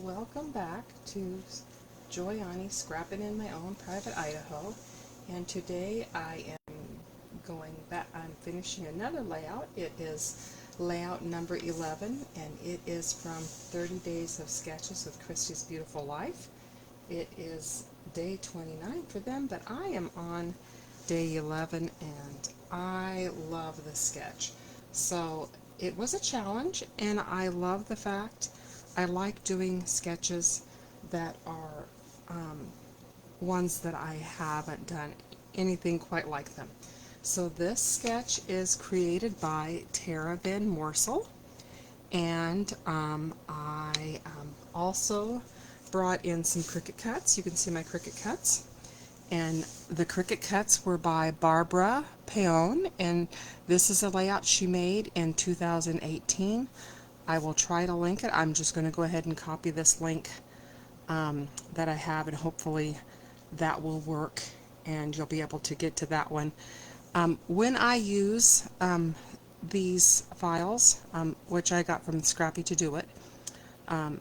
Welcome back to Joyani Scrapping in My Own Private Idaho, and today I am I'm finishing another layout. It is layout number 11, and it is from 30 Days of Sketches with Christy's Beautiful Life. It is day 29 for them, but I am on day 11 and I love the sketch. So it was a challenge, and I love the fact I like doing sketches that are ones that I haven't done anything quite like them. So this sketch is created by Tara Van Morsel, and I also brought in some Cricut cuts. You can see my Cricut cuts. And the Cricut cuts were by Barbara Paon, and this is a layout she made in 2018. I will try to link it. I'm just going to go ahead and copy this link that I have, and hopefully that will work and you'll be able to get to that one. When I use these files, which I got from Scrappy to do it, when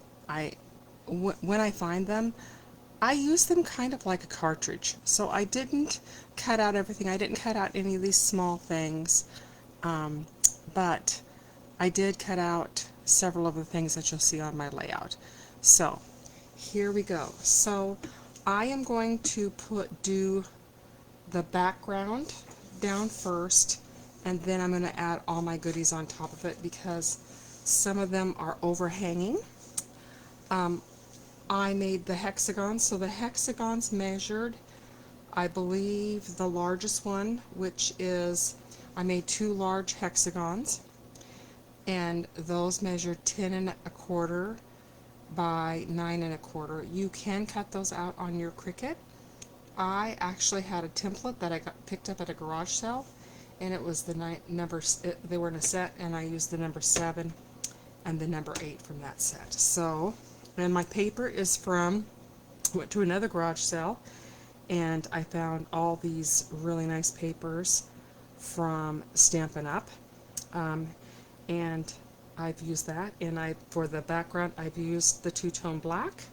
I find them, I use them kind of like a cartridge. So I didn't cut out everything. I didn't cut out any of these small things, but I did cut out several of the things that you'll see on my layout. So here we go. So I am going to do the background down first, and then I'm going to add all my goodies on top of it because some of them are overhanging. I made the hexagons, so the hexagons measured, I believe the largest one, which is, I made 2 large hexagons, and those measured 10 1/4 by 9 1/4. You can cut those out on your Cricut. I actually had a template that I picked up at a garage sale, and it was the numbers, they were in a set, and I used the number 7 and the number 8 from that set. So, and my paper is went to another garage sale, and I found all these really nice papers from Stampin' Up. And I've used that, and for the background I've used the two-tone black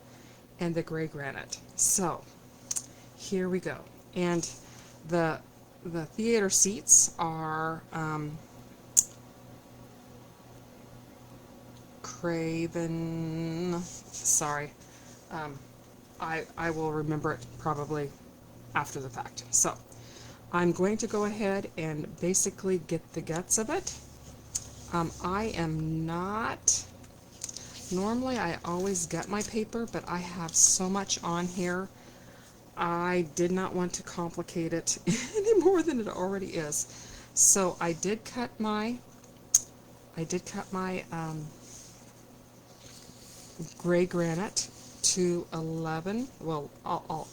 and the gray granite. So here we go. And the theater seats are Craven. Sorry, I will remember it probably after the fact. So I'm going to go ahead and basically get the guts of it. I am not, normally I always gut my paper, but I have so much on here, I did not want to complicate it any more than it already is. So I did cut my gray granite to 11. Well, I'll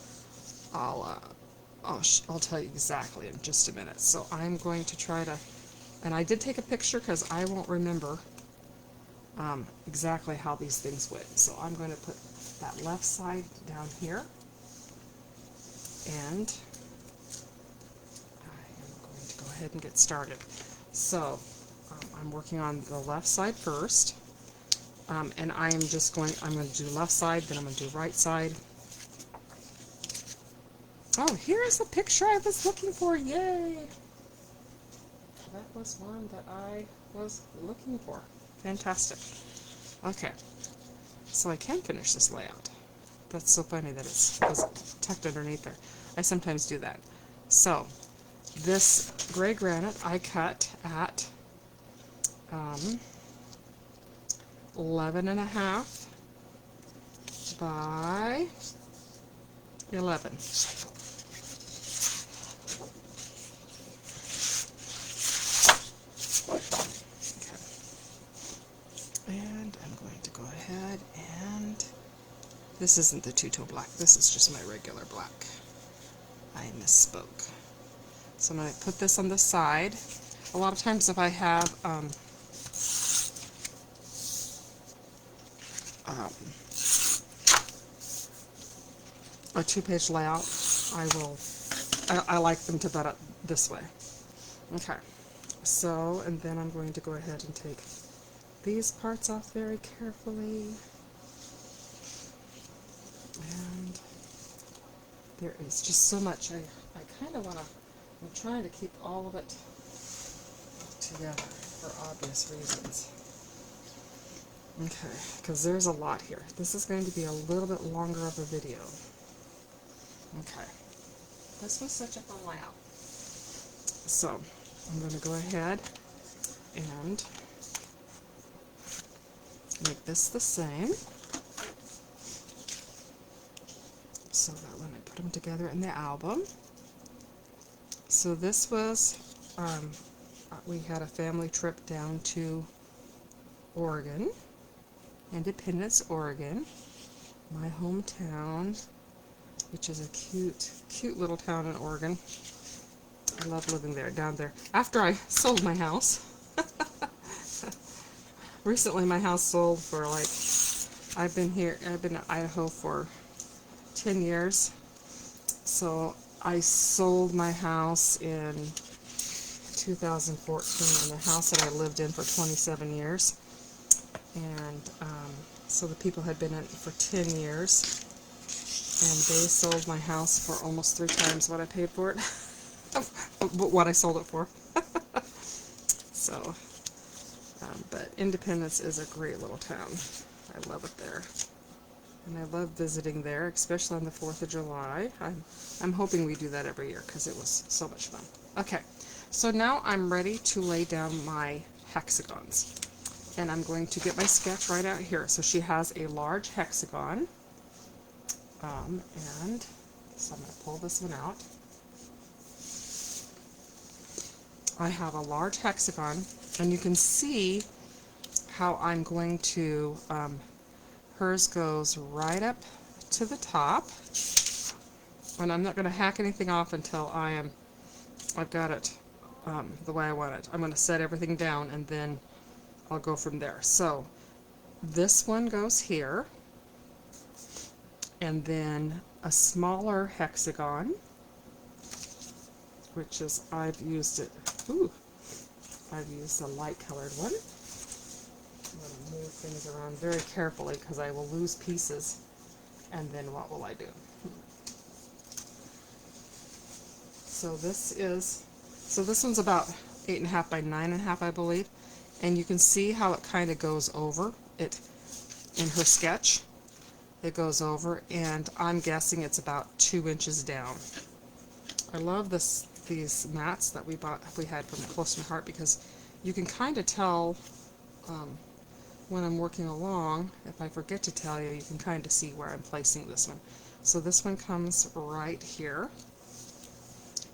tell you exactly in just a minute. So I'm going to try to, and I did take a picture because I won't remember exactly how these things went. So I'm going to put that left side down here, and I am going to go ahead and get started. So I'm working on the left side first, and I'm going to do left side, then I'm going to do right side. Oh, here's the picture I was looking for. Yay! That was one that I was looking for. Fantastic. Okay, so I can finish this layout. That's so funny that it was tucked underneath there. I sometimes do that. So this gray granite I cut at 11 1/2 by 11. And I'm going to go ahead and, this isn't the two-tone black, this is just my regular black. I misspoke. So I'm going to put this on the side. A lot of times if I have a 2-page layout, I like them to put it this way. Okay, so, and then I'm going to go ahead and take these parts off very carefully. And there is just so much. I kind of want to, I'm trying to keep all of it together for obvious reasons. Okay, because there's a lot here. This is going to be a little bit longer of a video. Okay, this was such a fun layout. So I'm going to go ahead and make this the same, so that when I put them together in the album. So this was, we had a family trip down to Oregon, Independence, Oregon, my hometown, which is a cute little town in Oregon. I love living there, down there. After I sold my house, recently my house sold for like, I've been in Idaho for 10 years. So I sold my house in 2014, in the house that I lived in for 27 years. And so the people had been in it for 10 years. And they sold my house for almost 3 times what I paid for it. What I sold it for. So, but Independence is a great little town. I love it there. And I love visiting there, especially on the 4th of July. I'm hoping we do that every year because it was so much fun. Okay, so now I'm ready to lay down my hexagons. And I'm going to get my sketch right out here. So she has a large hexagon. And so I'm going to pull this one out. I have a large hexagon, and you can see how I'm going to, hers goes right up to the top, and I'm not going to hack anything off until I've got it the way I want it. I'm going to set everything down, and then I'll go from there. So this one goes here, and then a smaller hexagon, which is, I've used a light colored one. I'm going to move things around very carefully because I will lose pieces, and then what will I do? So this one's about 8.5 by 9.5, I believe, and you can see how it kind of goes over it in her sketch. It goes over, and I'm guessing it's about 2 inches down. I love these mats that we had from Close to My Heart, because you can kind of tell when I'm working along. If I forget to tell you, you can kind of see where I'm placing this one. So this one comes right here,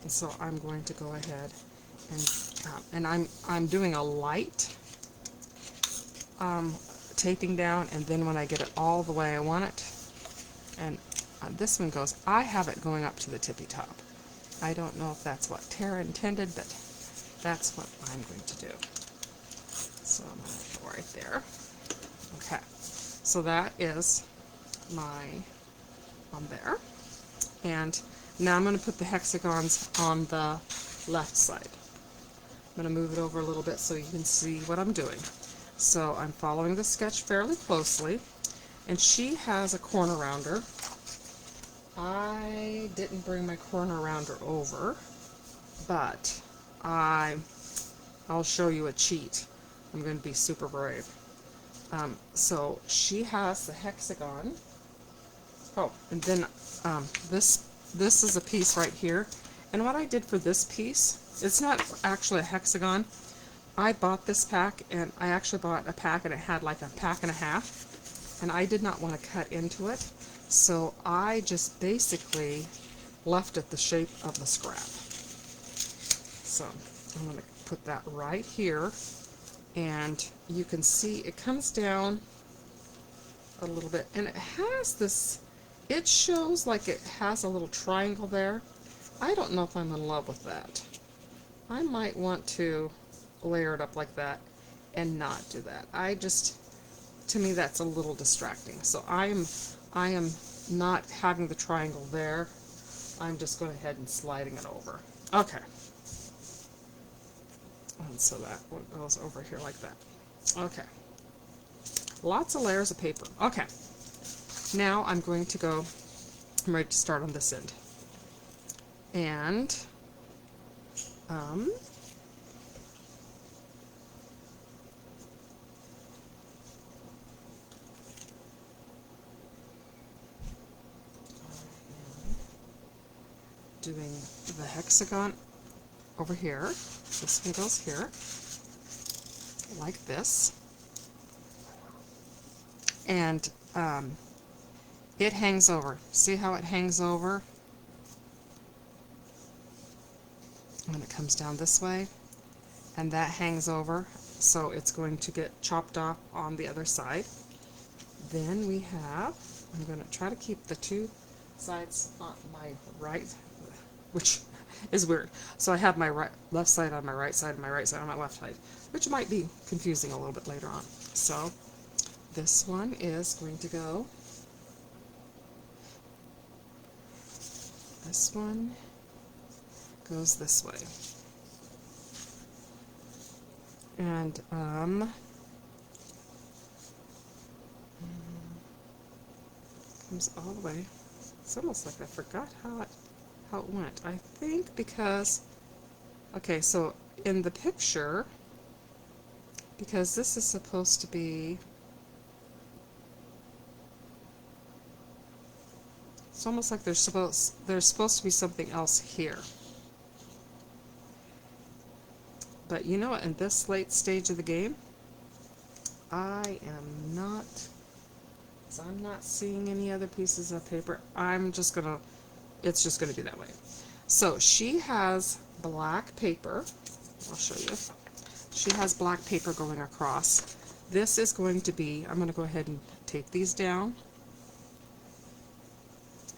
and so I'm going to go ahead and I'm doing a light taping down, and then when I get it all the way I want it, and this one goes, I have it going up to the tippy top. I don't know if that's what Tara intended, but that's what I'm going to do. So I'm going to go right there. Okay, so that is my on there. And now I'm going to put the hexagons on the left side. I'm going to move it over a little bit so you can see what I'm doing. So I'm following the sketch fairly closely, and she has a corner rounder. I didn't bring my corner rounder over, but I'll show you a cheat. I'm going to be super brave. So she has the hexagon. Oh, and then this is a piece right here. And what I did for this piece, it's not actually a hexagon. I bought this pack, and I actually bought a pack, and it had like a pack and a half, and I did not want to cut into it, so I just basically left it the shape of the scrap. So I'm going to put that right here, and you can see it comes down a little bit, and it has this, it shows like it has a little triangle there. I don't know if I'm in love with that. I might want to layer it up like that and not do that. To me that's a little distracting. So I am not having the triangle there. I'm just going ahead and sliding it over. Okay. And so that one goes over here like that. Okay. Lots of layers of paper. Okay. Now I'm going to go, I'm ready to start on this end. And doing the hexagon over here. This one goes here, like this. And it hangs over. See how it hangs over? And it comes down this way, and that hangs over, so it's going to get chopped off on the other side. Then we have, I'm going to try to keep the two sides on my right, which is weird. So I have my left side on my right side and my right side on my left side, which might be confusing a little bit later on. So this one is going to go, this one goes this way. And comes all the way. It's almost like I forgot how it went. I think because, okay, so in the picture, because this is supposed to be, it's almost like there's supposed to be something else here. But you know what, in this late stage of the game, I'm not seeing any other pieces of paper. It's just gonna be that way. So she has black paper. I'll show you. She has black paper going across. This is going to be, I'm gonna go ahead and tape these down.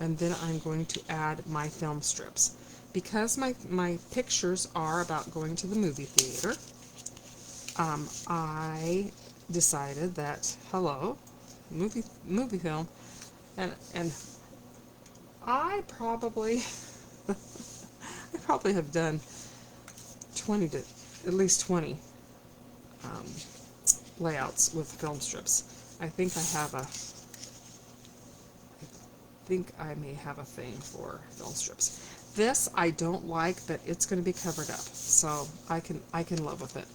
And then I'm going to add my film strips. Because my pictures are about going to the movie theater, I decided that, hello, movie film, and I probably have done 20 to at least 20 layouts with film strips. I think I may have a thing for film strips. This I don't like, but it's going to be covered up, so I can live with it.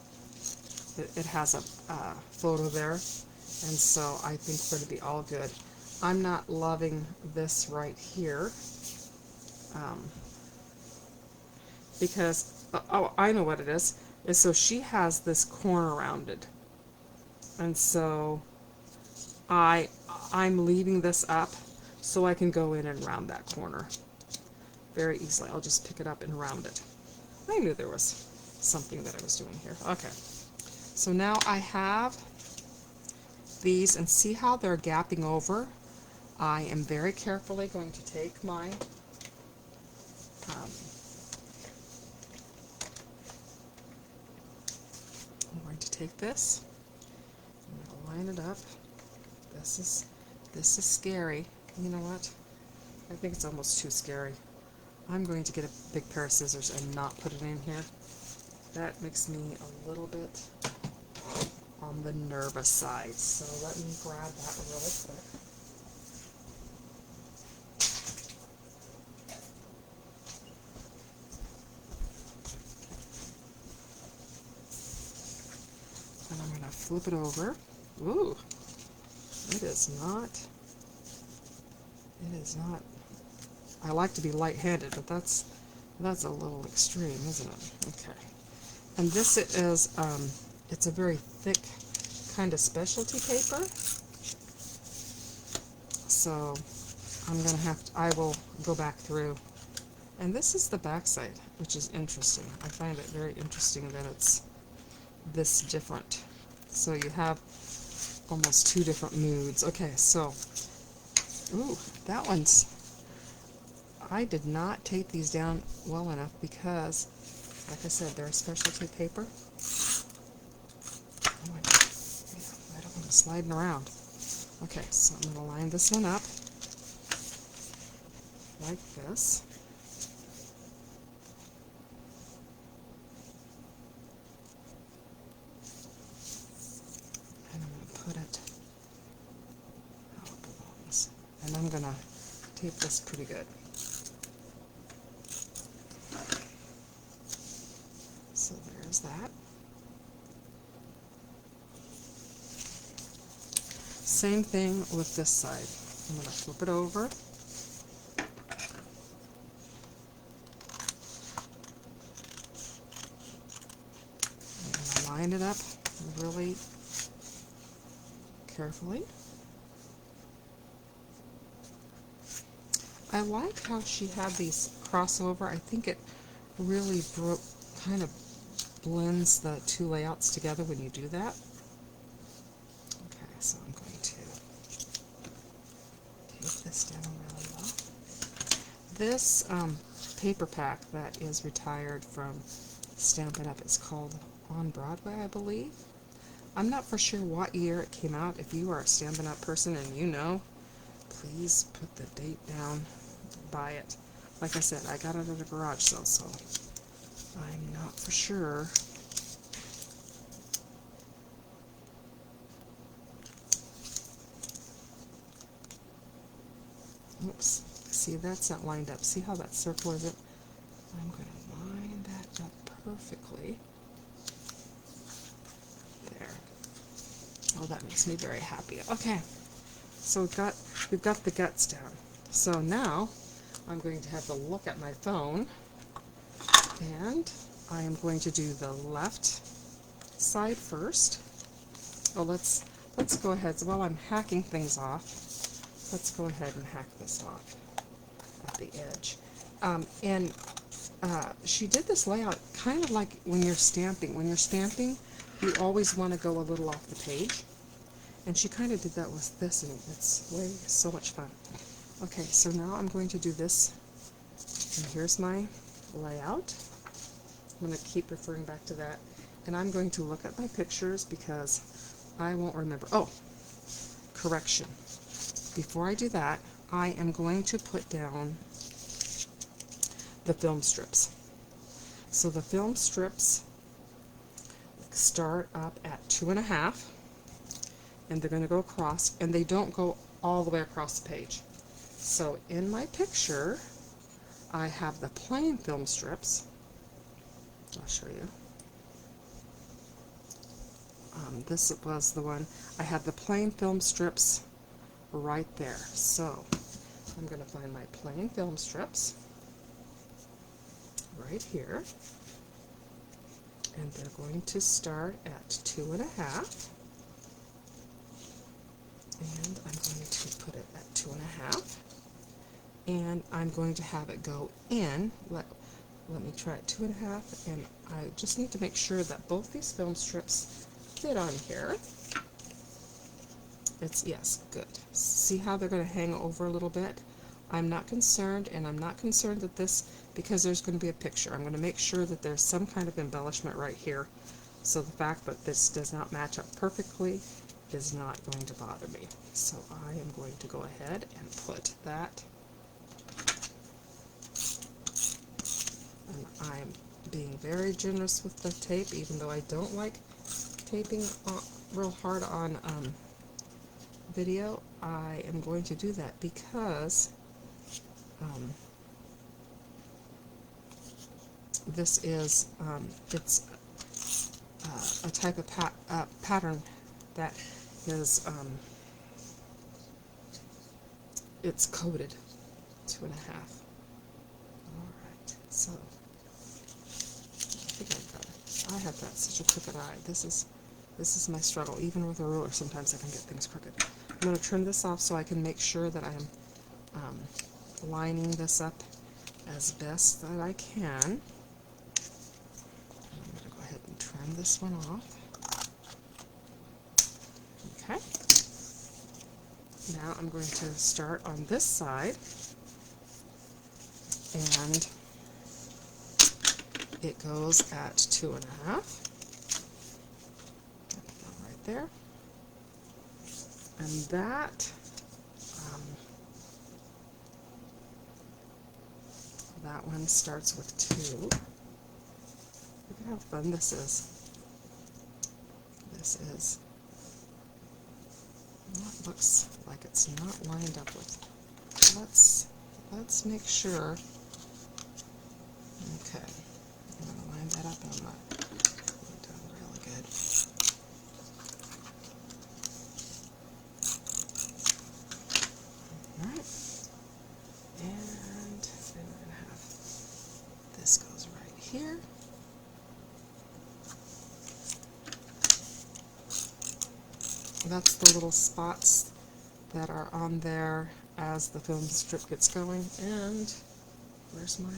It has a photo there, and so I think we're going to be all good. I'm not loving this right here because oh, I know what it is. So she has this corner rounded, and so I'm leaving this up so I can go in and round that corner very easily. I'll just pick it up and round it. I knew there was something that I was doing here. Okay, so now I have these, and see how they're gapping over? I am very carefully going to take my I'm going to take this, I'm going to line it up. This is scary. You know what? I think it's almost too scary. I'm going to get a big pair of scissors and not put it in here. That makes me a little bit on the nervous side. So let me grab that really quick. And I'm going to flip it over. Ooh, it is not. I like to be light-handed, but that's a little extreme, isn't it? Okay. And this is, it's a very thick kind of specialty paper. So I will go back through. And this is the back side, which is interesting. I find it very interesting that it's this different. So you have almost two different moods. Okay, so, ooh, that one's, I did not tape these down well enough because, like I said, they're a specialty paper. Oh, I don't want to slide around. Okay, so I'm going to line this one up like this. And I'm going to put it how it belongs. And I'm going to tape this pretty good. So there's that. Same thing with this side. I'm going to flip it over. And line it up really carefully. I like how she had these crossover. I think it really kind of blends the two layouts together when you do that. Okay, so I'm going to tape this down really well. This paper pack that is retired from Stampin' Up! It's called On Broadway, I believe. I'm not for sure what year it came out. If you are a Stampin' Up! Person and you know, please put the date down, buy it. Like I said, I got it at a garage sale, so I'm not for sure. Oops, see, that's not lined up. See how that circle is? I'm going to line that up perfectly. There. Oh, that makes me very happy. Okay, so we've got the guts down. So now I'm going to have to look at my phone, and I am going to do the left side first. Oh, let's go ahead. So while I'm hacking things off, let's go ahead and hack this off at the edge. She did this layout kind of like when you're stamping. When you're stamping, you always want to go a little off the page. And she kind of did that with this, and it's so much fun. Okay, so now I'm going to do this, and here's my layout. I'm going to keep referring back to that, and I'm going to look at my pictures because I won't remember. Oh, correction. Before I do that, I am going to put down the film strips. So the film strips start up at 2.5, and they're going to go across, and they don't go all the way across the page. So in my picture, I have the plain film strips. I'll show you. This was the one. I had the plain film strips right there. So I'm going to find my plain film strips right here, and they're going to start at 2.5, and I'm going to put it at 2.5, and I'm going to have it go in. Let me try it 2.5, and I just need to make sure that both these film strips fit on here. Yes, good. See how they're going to hang over a little bit? I'm not concerned, and I'm not concerned that because there's going to be a picture. I'm going to make sure that there's some kind of embellishment right here. So the fact that this does not match up perfectly is not going to bother me. So I am going to go ahead and put that. And I'm being very generous with the tape, even though I don't like taping real hard on video. I am going to do that because this is it's a type of pattern that is it's coded 2.5. Alright, so I think I have got such a crooked eye. This is my struggle. Even with a ruler, sometimes I can get things crooked. I'm going to trim this off so I can make sure that I'm lining this up as best that I can. I'm going to go ahead and trim this one off. Okay. Now I'm going to start on this side, and it goes at 2.5. Right there. And that one starts with 2. Look at how fun this is. Well, it looks like it's not lined up with let's make sure. Okay, I'm going to line that up, and I'm not doing really good. All right, and then we're going to have this goes right here. That's the little spots that are on there as the film strip gets going. And where's my...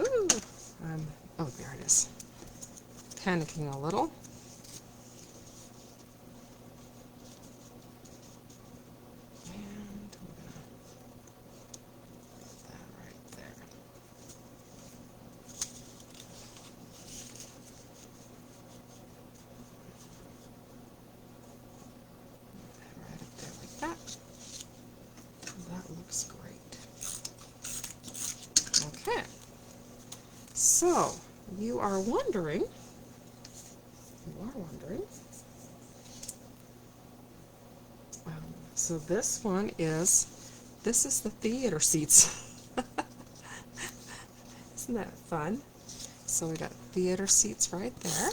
Ooh! Oh, there it is. Panicking a little. And I'm going to put that right there. Right up there like that. That looks great. Okay. So, you are wondering, so this one is, this is the theater seats. Isn't that fun? So we got theater seats right there,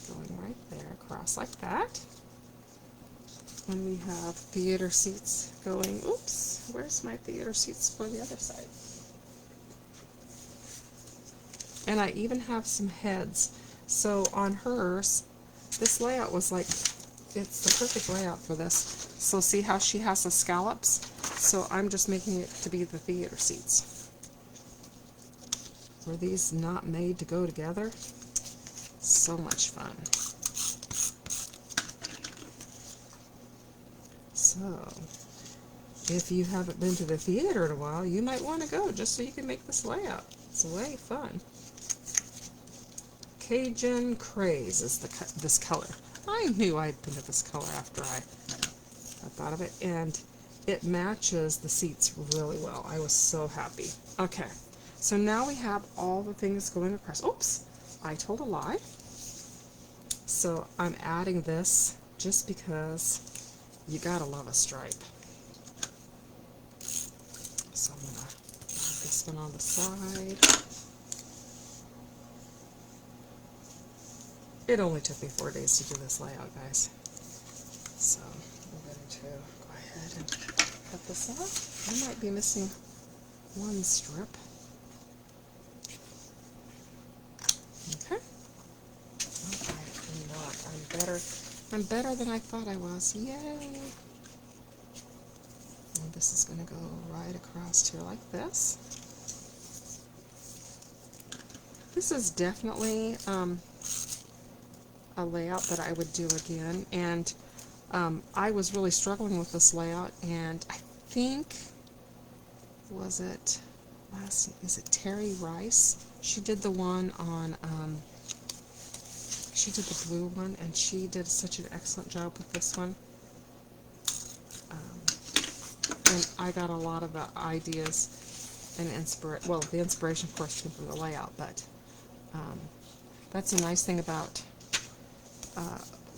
going right there, across like that. And we have theater seats going, oops, where's my theater seats for the other side? And I even have some heads. So on hers, this layout was like, it's the perfect layout for this. So see how she has the scallops? So I'm just making it to be the theater seats. Were these not made to go together? So much fun. So, if you haven't been to the theater in a while, you might want to go just so you can make this layout. It's way fun. Cajun Craze is this color. I knew I'd think of this color after I thought of it, and it matches the seats really well. I was so happy. Okay, so now we have all the things going across. Oops, I told a lie. So I'm adding this just because you gotta love a stripe. So I'm gonna add this one on the side. It only took me 4 days to do this layout, guys. So I'm going to go ahead and cut this off. I might be missing one strip. Okay. I'm better. I'm better than I thought I was. Yay! And this is going to go right across here like this. This is definitely a layout that I would do again, and I was really struggling with this layout, and I think, is it Terry Rice? She did the one on, she did the blue one, and she did such an excellent job with this one. And I got a lot of the ideas and the inspiration, of course, came from the layout, but that's a nice thing about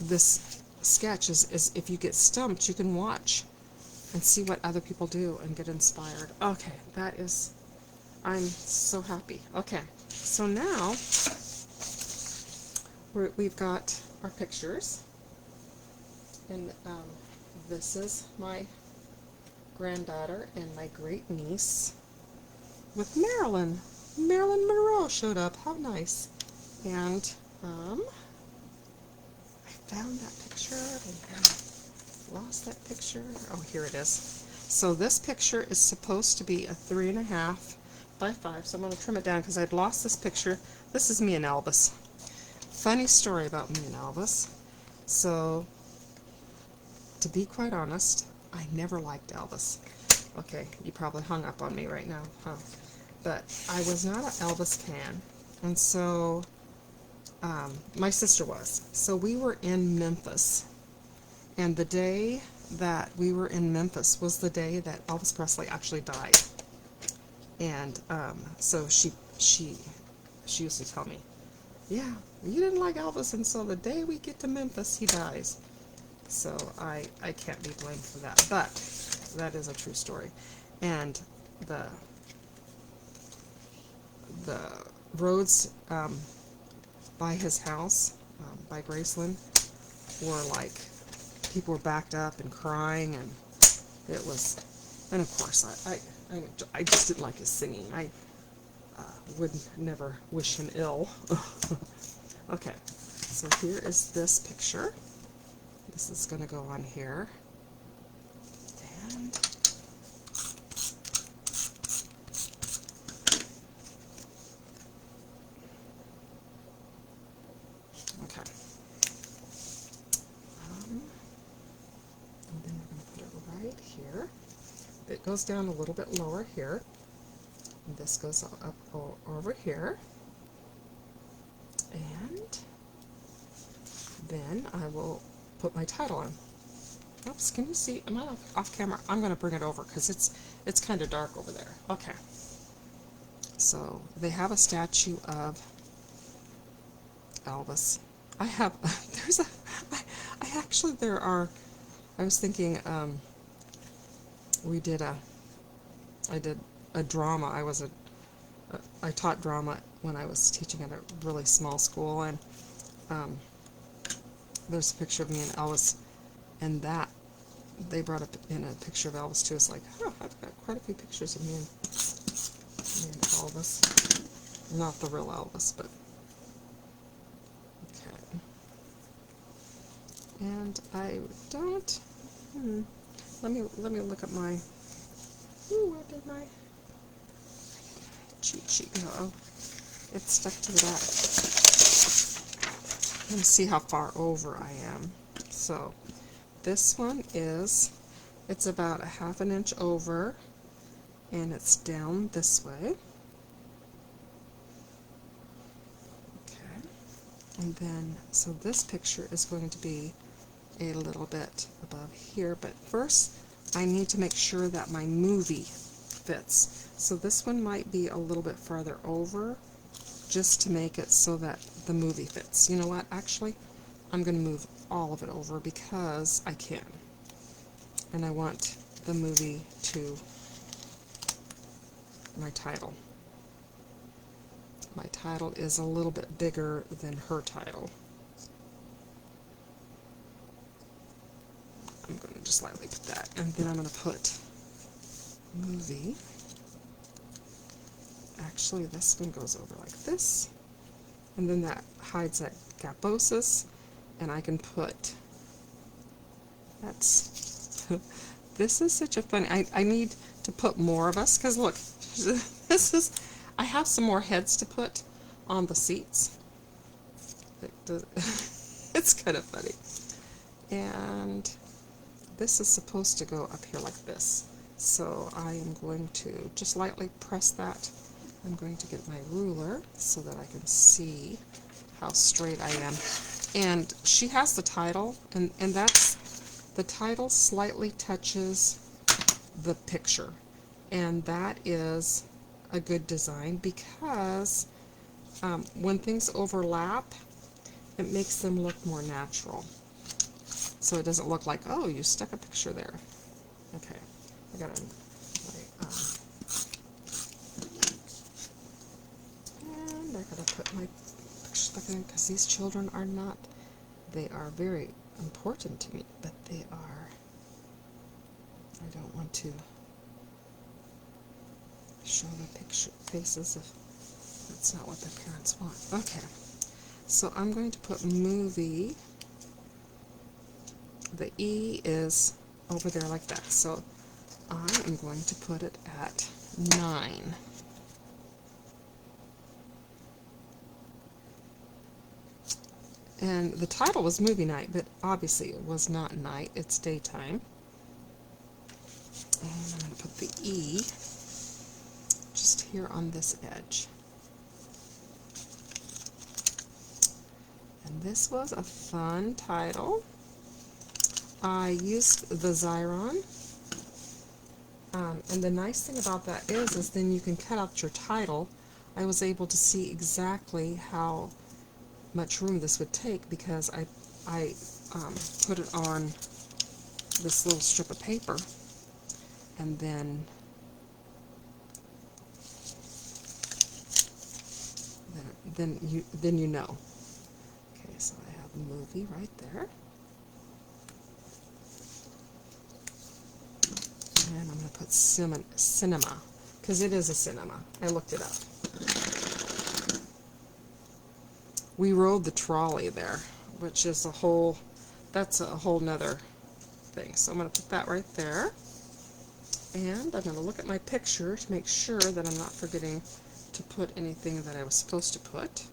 this sketch is if you get stumped, you can watch and see what other people do and get inspired. Okay, I'm so happy. Okay, so now we've got our pictures, and this is my granddaughter and my great niece with Marilyn. Marilyn Monroe showed up. How nice. And found that picture and lost that picture. Oh, here it is. So this picture is supposed to be a 3.5 by 5, so I'm going to trim it down because I'd lost this picture. This is me and Elvis. Funny story about me and Elvis. So, to be quite honest, I never liked Elvis. Okay, you probably hung up on me right now, huh? But I was not an Elvis fan, and so my sister was. So we were in Memphis, and the day that we were in Memphis was the day that Elvis Presley actually died. And so she used to tell me, yeah, you didn't like Elvis, and so the day we get to Memphis, he dies. So I can't be blamed for that, but that is a true story. And the roads by his house, by Graceland, were like, people were backed up and crying, and it was, and of course I just didn't like his singing. I would never wish him ill. Okay, so here is this picture. This is going to go on here. And okay. And then we're going to put it right here. It goes down a little bit lower here. And this goes up over here. And then I will put my title on. Oops, can you see? Am I off camera? I'm going to bring it over because it's kind of dark over there. Okay. So they have a statue of Elvis. I have, I was thinking, I did a drama. I taught drama when I was teaching at a really small school, and there's a picture of me and Elvis, and that they brought up in a picture of Elvis too. It's like, oh, I've got quite a few pictures of me and Elvis. Not the real Elvis, but okay. And I don't. Let me look at my. Ooh, where did my cheat sheet go? Oh, it's stuck to the back. Let me see how far over I am. So this one it's about a ½ an inch over, and it's down this way. Okay, and then so this picture is going to be a little bit above here, but first I need to make sure that my movie fits. So this one might be a little bit farther over, just to make it so that the movie fits. You know what? Actually, I'm going to move all of it over because I can. And I want the movie to my title. My title is a little bit bigger than her title. I'm going to just lightly put that. And then I'm going to put movie. Actually, this one goes over like this. And then that hides that gaposis. And I can put, that's, this is such a funny, I need to put more of us, because look, this is, I have some more heads to put on the seats. It's kind of funny. And this is supposed to go up here like this. So I am going to just lightly press that. I'm going to get my ruler so that I can see how straight I am. And she has the title, and that's, the title slightly touches the picture. And that is a good design because when things overlap, it makes them look more natural. So it doesn't look like, oh, you stuck a picture there. Okay, I got and I gotta put my picture stuck in because these children are not, they are very important to me, but they are, I don't want to show the picture faces if that's not what their parents want. Okay, so I'm going to put movie. The E is over there like that, so I am going to put it at 9. And the title was Movie Night, but obviously it was not night, it's daytime. And I'm going to put the E just here on this edge. And this was a fun title. I used the Xyron, and the nice thing about that is then you can cut out your title. I was able to see exactly how much room this would take because put it on this little strip of paper, and then you know. Okay, so I have a movie right there, and I'm going to put cinema, because it is a cinema. I looked it up. We rode the trolley there, which is that's a whole nother thing. So I'm going to put that right there. And I'm going to look at my picture to make sure that I'm not forgetting to put anything that I was supposed to put.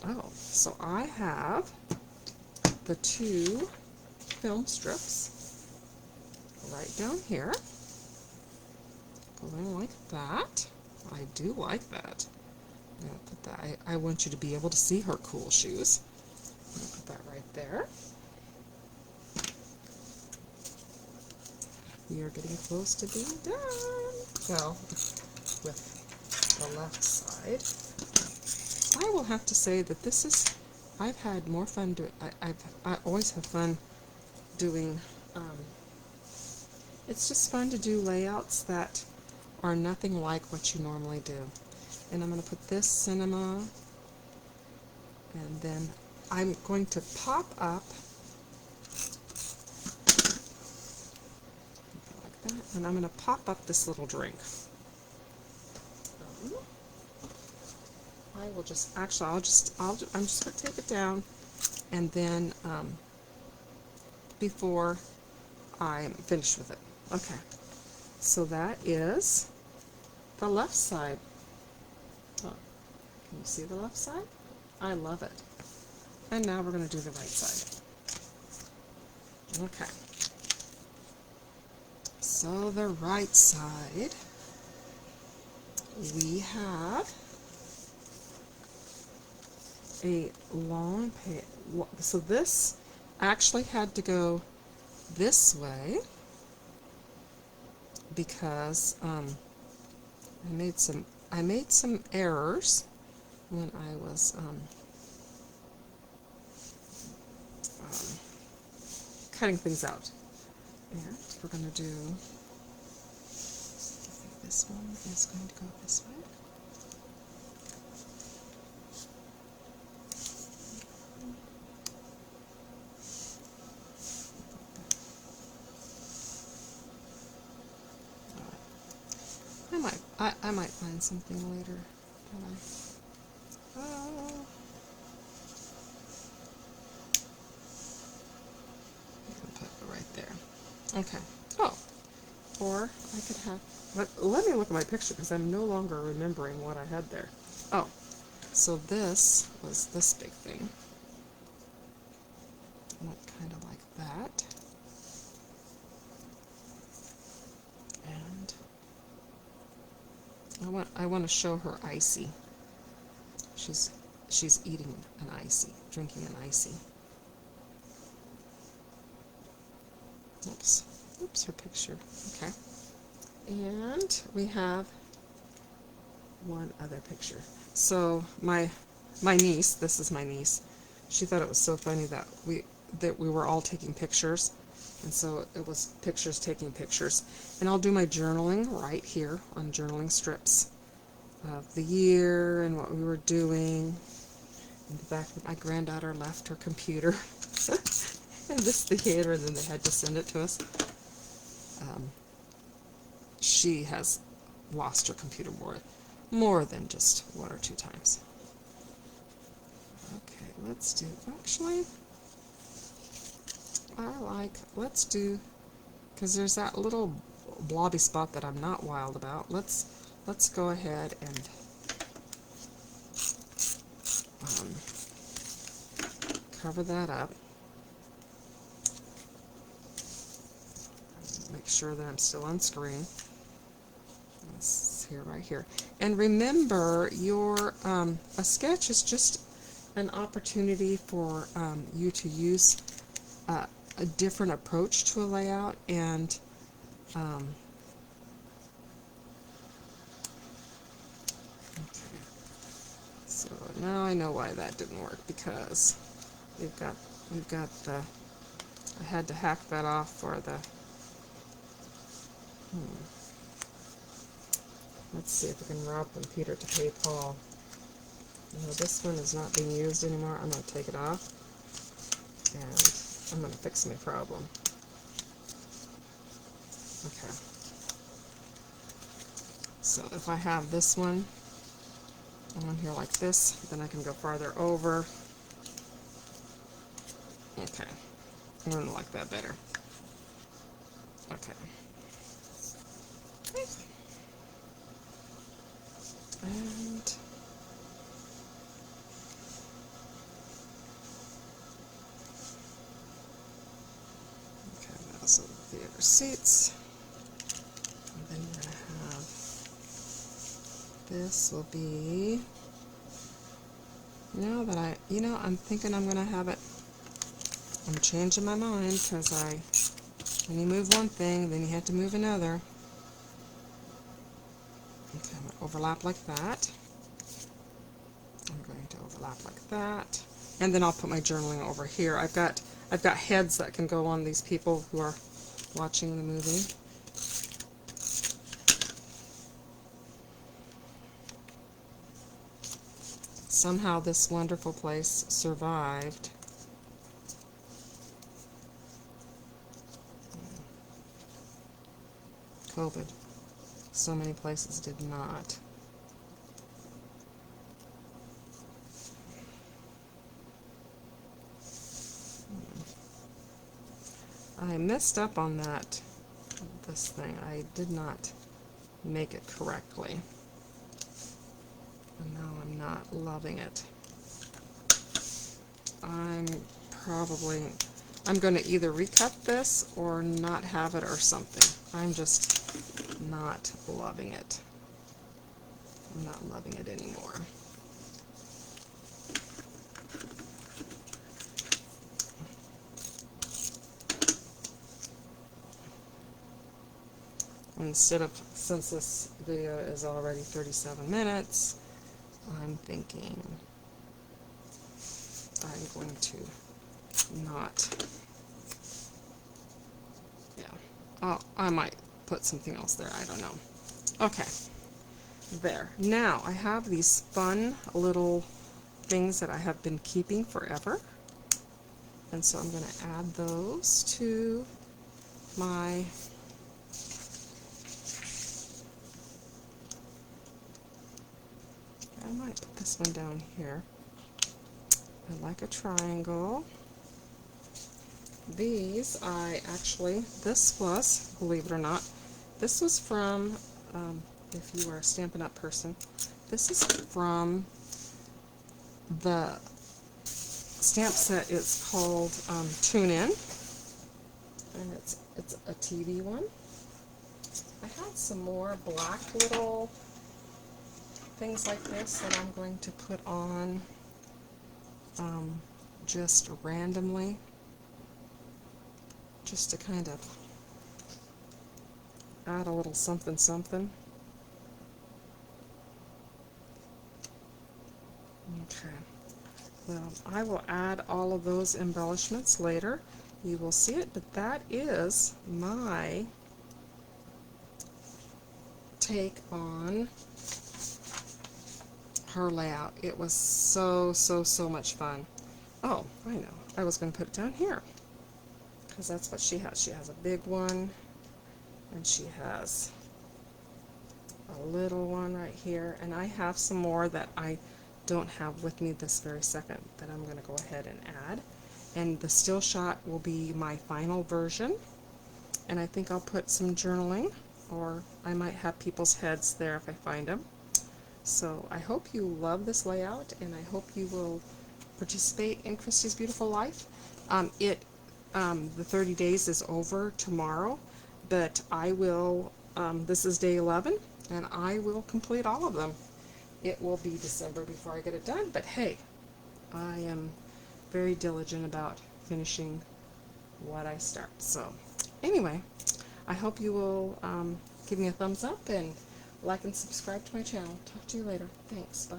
Oh, so I have the 2 film strips right down here, going like that. I do like that. I'm going to put that. I want you to be able to see her cool shoes. I'm going to put that right there. We are getting close to being done. Well, with the left side. I will have to say that this is, I've had more fun doing, I always have fun doing, it's just fun to do layouts that are nothing like what you normally do. And I'm going to put this cinema, and then I'm going to pop up like that, and I'm going to pop up this little drink. I will just, actually, I'm just going to take it down, and then before I'm finished with it. Okay, so that is the left side. Oh, can you see the left side? I love it. And now we're going to do the right side. Okay, so the right side, we have a long page. So this actually had to go this way because I made some errors when I was cutting things out. And we're going to do, I think this one is going to go this way. I might find something later. I'm gonna put it right there. Okay. Oh, or I could have. Let me look at my picture because I'm no longer remembering what I had there. Oh, so this was this big thing. Went kind of like that. I want to show her icy. She's eating an icy, drinking an icy. Oops, her picture. Okay. And we have one other picture. So my niece, this is my niece, she thought it was so funny that we were all taking pictures. And so it was pictures taking pictures. And I'll do my journaling right here on journaling strips of the year and what we were doing. In the fact that my granddaughter left her computer in this theater, and then they had to send it to us. She has lost her computer more than just 1 or 2 times. Okay, let's do, actually, let's do, because there's that little blobby spot that I'm not wild about. Let's go ahead and cover that up. Make sure that I'm still on screen. This here, right here. And remember, a sketch is just an opportunity for you to use a different approach to a layout, and okay. So now I know why that didn't work, because we've got we've got the, I had to hack that off for the, let's see if we can rob from Peter to pay Paul. You know, this one is not being used anymore. I'm going to take it off, and I'm going to fix my problem. Okay. So if I have this one on here like this, then I can go farther over. Okay. I'm going to like that better. Okay. And okay, that's the theater seats. And then we're going to have, this will be, now that I'm thinking I'm going to have it, I'm changing my mind, because when you move one thing, then you have to move another. Okay, I'm going to overlap like that. I'm going to overlap like that. And then I'll put my journaling over here. I've got heads that can go on these people who are watching the movie. Somehow this wonderful place survived. COVID. So many places did not. I messed up on this thing. I did not make it correctly. And now I'm not loving it. I'm going to either recut this or not have it or something. I'm just not loving it. I'm not loving it anymore. Since this video is already 37 minutes, I'm thinking I'm going to not, I might put something else there, I don't know. Okay, there. Now I have these fun little things that I have been keeping forever, and so I'm going to add those to my I might put this one down here. I like a triangle. These, this was, believe it or not, this was from, if you are a Stampin' Up! Person, this is from the stamp set. It's called Tune In, and it's a TV one. I had some more black little things like this that I'm going to put on just randomly, just to kind of add a little something something. Okay, well, I will add all of those embellishments later. You will see it, but that is my take on her layout. It was so much fun. Oh, I know. I was going to put it down here, because that's what she has. She has a big one, and she has a little one right here, and I have some more that I don't have with me this very second that I'm going to go ahead and add. And the still shot will be my final version, and I think I'll put some journaling, or I might have people's heads there if I find them. So I hope you love this layout, and I hope you will participate in Christy's Beautiful Life. The 30 days is over tomorrow, but I will, this is day 11, and I will complete all of them. It will be December before I get it done, but hey, I am very diligent about finishing what I start. So anyway, I hope you will give me a thumbs up and like and subscribe to my channel. Talk to you later. Thanks. Bye.